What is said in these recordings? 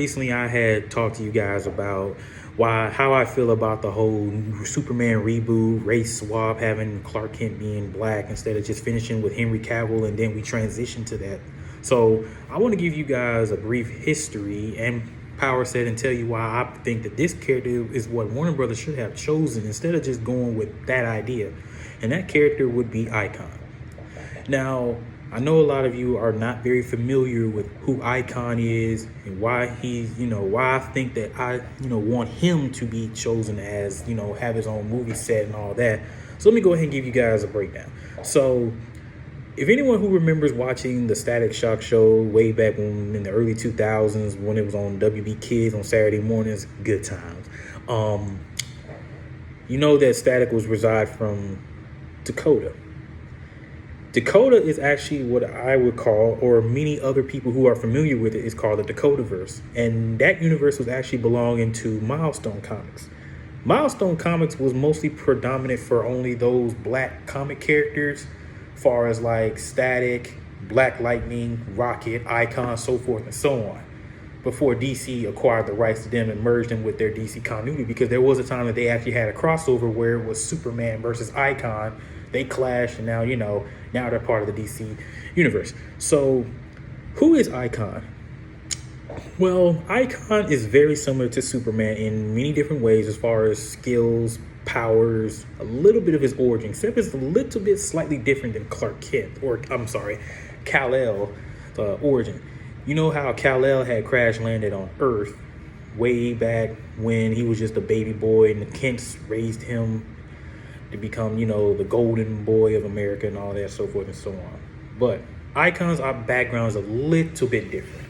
recently I had talked to you guys about how I feel about the whole Superman reboot, race swap, having Clark Kent being black instead of just finishing with Henry Cavill, and then we transition to that. So I want to give you guys a brief history and power set and tell you why I think that this character is what Warner Brothers should have chosen instead of just going with that idea. And that character would be Icon. Now, I know a lot of you are not very familiar with who Icon is and why why I think that I want him to be chosen as, have his own movie set and all that. So let me go ahead and give you guys a breakdown. So if anyone who remembers watching the Static Shock show way back in the early 2000s when it was on WB Kids on Saturday mornings, good times. You know that Static was reside from Dakota. Dakota is actually what I would call, or many other people who are familiar with it, is called the Dakotaverse. And that universe was actually belonging to Milestone Comics. Milestone Comics was mostly predominant for only those black comic characters, far as like Static, Black Lightning, Rocket, Icon, so forth and so on, before DC acquired the rights to them and merged them with their DC continuity, because there was a time that they actually had a crossover where it was Superman versus Icon. They clashed, and now they're part of the DC universe. So who is Icon? Well, Icon is very similar to Superman in many different ways as far as skills, powers, a little bit of his origin, except it's a little bit slightly different than Clark Kent, or I'm sorry, Kal-El origin. You know how Kal-El had crash landed on Earth way back when he was just a baby boy, and the Kents raised him to become, the golden boy of America and all that, so forth and so on. But Icon's background is a little bit different.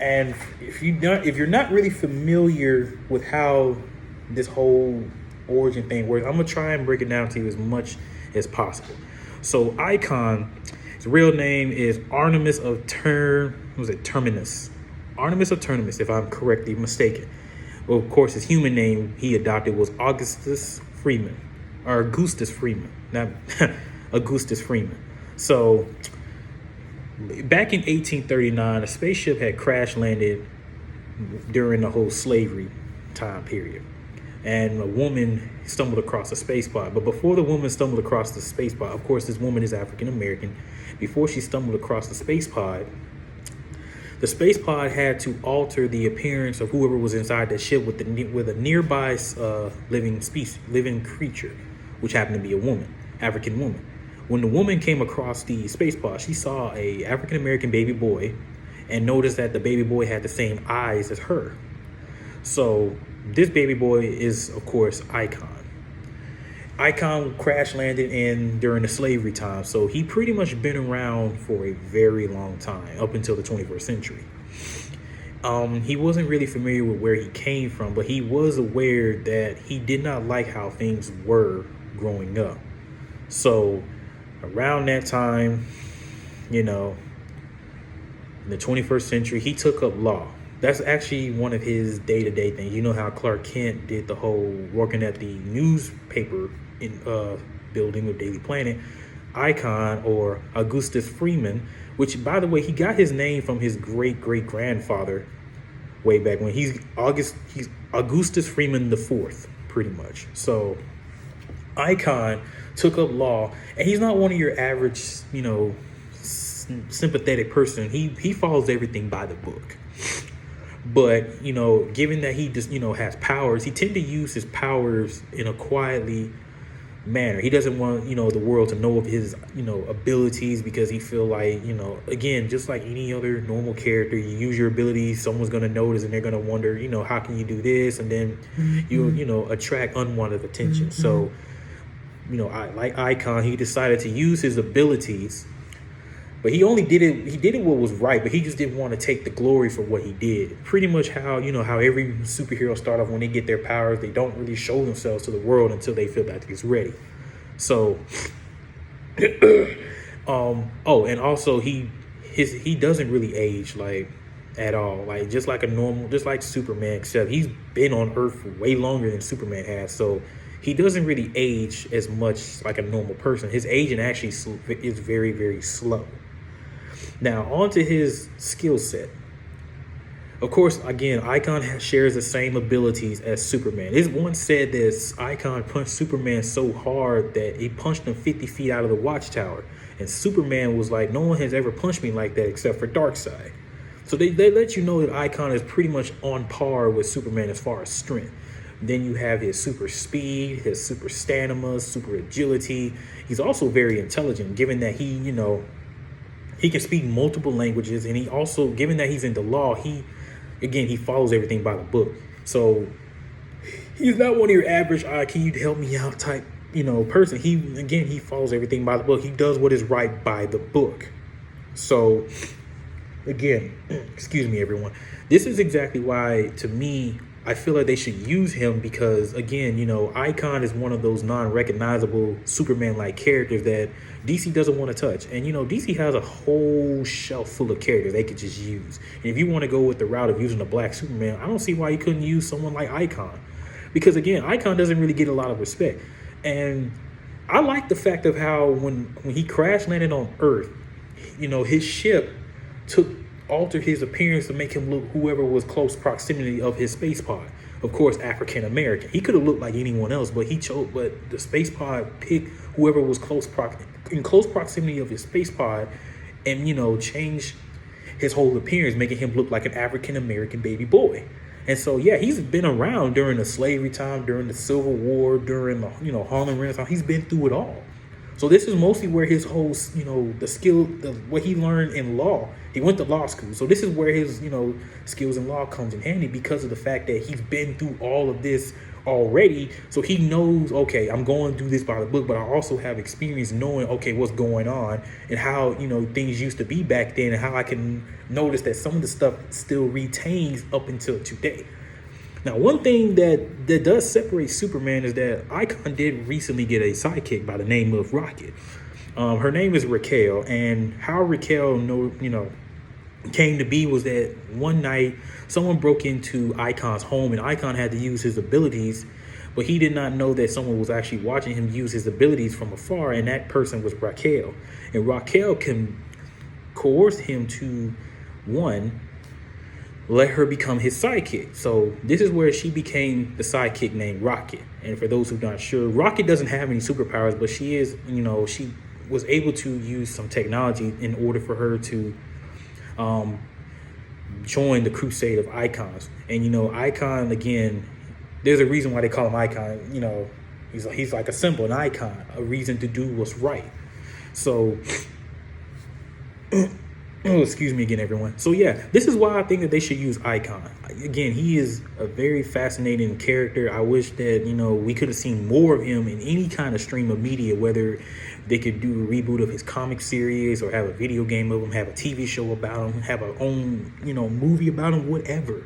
And if you're not really familiar with how this whole origin thing works, I'm gonna try and break it down to you as much as possible. So Icon, his real name is Artemis of Terminus. Artemis of Terminus, if I'm correctly mistaken. Well, of course, his human name he adopted was Augustus Freeman. Not Augustus Freeman. So back in 1839, a spaceship had crash landed during the whole slavery time period, and a woman stumbled across a space pod. But before the woman stumbled across the space pod, of course, this woman is African American. Before she stumbled across the space pod had to alter the appearance of whoever was inside the ship with a nearby living creature, which happened to be a woman, African woman. When the woman came across the space pod, she saw a African American baby boy and noticed that the baby boy had the same eyes as her. So this baby boy is, of course, Icon. Icon crash landed during the slavery time, so he pretty much been around for a very long time, up until the 21st century. He wasn't really familiar with where he came from, but he was aware that he did not like how things were growing up. So around that time, in the 21st century, he took up law. That's actually one of his day-to-day things. You know how Clark Kent did the whole working at the newspaper building with Daily Planet. Icon, or Augustus Freeman, which, by the way, he got his name from his great-great-grandfather way back when. He's Augustus Freeman the Fourth, pretty much. So Icon took up law, and he's not one of your average, sympathetic person. He follows everything by the book. But, given that he just, has powers, he tend to use his powers in a quietly manner. He doesn't want, the world to know of his, abilities, because he feel like, again, just like any other normal character, you use your abilities, someone's going to notice and they're going to wonder, how can you do this? And then you attract unwanted attention. So, like Icon, he decided to use his abilities. But he did it what was right, but he just didn't want to take the glory for what he did. Pretty much how every superhero start off when they get their powers, they don't really show themselves to the world until they feel that it's ready. So, and also he doesn't really age like at all. Like just like Superman, except he's been on Earth for way longer than Superman has. So he doesn't really age as much like a normal person. His aging actually is very, very slow. Now, on to his skill set. Of course, again, Icon shares the same abilities as Superman. It's once said that Icon punched Superman so hard that he punched him 50 feet out of the watchtower. And Superman was like, no one has ever punched me like that except for Darkseid. So they let you know that Icon is pretty much on par with Superman as far as strength. Then you have his super speed, his super stamina, super agility. He's also very intelligent, given that he can speak multiple languages, and he also, given that he's into law, he follows everything by the book. So he's not one of your average, can you help me out type, person. He follows everything by the book. He does what is right by the book. So again, excuse me, everyone. This is exactly why, to me, I feel like they should use him because, again, Icon is one of those non-recognizable Superman-like characters that DC doesn't want to touch. And, DC has a whole shelf full of characters they could just use. And if you want to go with the route of using a Black Superman, I don't see why you couldn't use someone like Icon. Because, again, Icon doesn't really get a lot of respect. And I like the fact of how when he crash landed on Earth, his ship altered his appearance to make him look whoever was close proximity of his space pod. Of course, African American. He could have looked like anyone else, but the space pod picked whoever was in close proximity of his space pod, and changed his whole appearance, making him look like an African American baby boy. And so, yeah, he's been around during the slavery time, during the Civil War, during the Harlem Renaissance. He's been through it all. So this is mostly where his whole, what he learned in law. He went to law school. So this is where his, skills in law comes in handy because of the fact that he's been through all of this already. So he knows, okay, I'm going to do this by the book, but I also have experience knowing, okay, what's going on and how, things used to be back then and how I can notice that some of the stuff still retains up until today. Now, one thing that does separate Superman is that Icon did recently get a sidekick by the name of Rocket. Her name is Raquel, and how Raquel came to be was that one night someone broke into Icon's home, and Icon had to use his abilities, but he did not know that someone was actually watching him use his abilities from afar, and that person was Raquel. And Raquel can coerce him to, let her become his sidekick. So this is where she became the sidekick named Rocket. And for those who are not sure, Rocket doesn't have any superpowers, but she is, she was able to use some technology in order for her to join the crusade of icons. And, Icon, again, there's a reason why they call him Icon. He's like a symbol, an icon, a reason to do what's right. So oh, excuse me again, everyone. So yeah, this is why I think that they should use Icon. Again, he is a very fascinating character. I wish that, we could have seen more of him in any kind of stream of media, whether they could do a reboot of his comic series or have a video game of him, have a TV show about him, have our own, movie about him, whatever.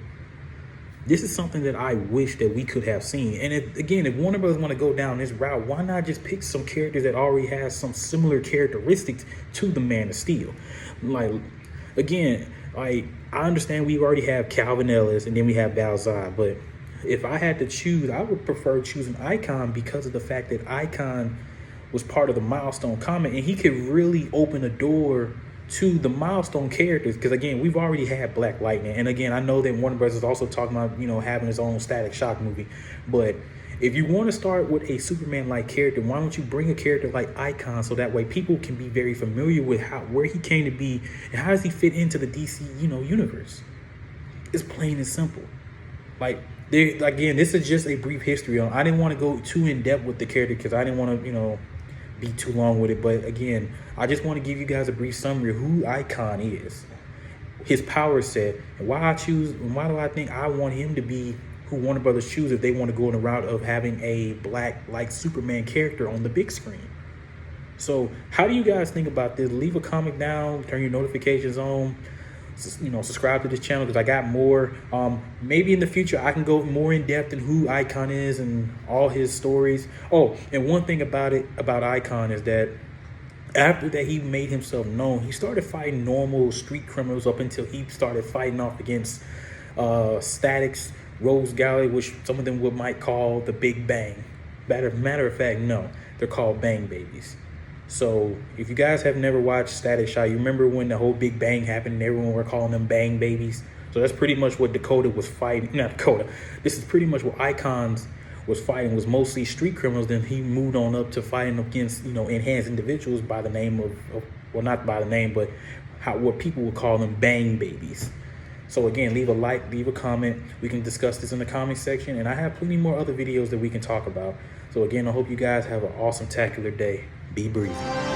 This is something that I wish that we could have seen. And if Warner Brothers want to go down this route, why not just pick some characters that already has some similar characteristics to the Man of Steel? I understand we already have Calvin Ellis and then we have Balzar, but if I had to choose, I would prefer choosing Icon because of the fact that Icon was part of the Milestone comic and he could really open a door to the Milestone characters, because again, we've already had Black Lightning, and again, I know that Warner Bros. Is also talking about having his own Static Shock movie, but if you want to start with a Superman-like character, why don't you bring a character like Icon so that way people can be very familiar with where he came to be and how does he fit into the DC universe? It's plain and simple. Again, this is just a brief history on. I didn't want to go too in depth with the character because I didn't want to be too long with it, but again, I just want to give you guys a brief summary of who Icon is, his power set, and why do I think I want him to be who Warner Brothers choose if they want to go in the route of having a Black like Superman character on the big screen. So how do you guys think about this? Leave a comment down, turn your notifications on, subscribe to this channel because I got more. Maybe in the future I can go more in depth in who Icon is and all his stories. Oh, and one thing about Icon is that after that he made himself known, he started fighting normal street criminals up until he started fighting off against Static's Rose Gallery, which some of them might call the Big Bang. Matter of fact, no, they're called Bang Babies. So if you guys have never watched Static Shock, you remember when the whole Big Bang happened and everyone were calling them Bang Babies? So that's pretty much what Dakota was fighting. Not Dakota. This is pretty much what Icons was fighting, was mostly street criminals. Then he moved on up to fighting against, enhanced individuals by the name of well, not by the name, but what people would call them bang babies. So again, leave a like, leave a comment. We can discuss this in the comment section, and I have plenty more other videos that we can talk about. So again, I hope you guys have an awesome, tacular day. Be breezy.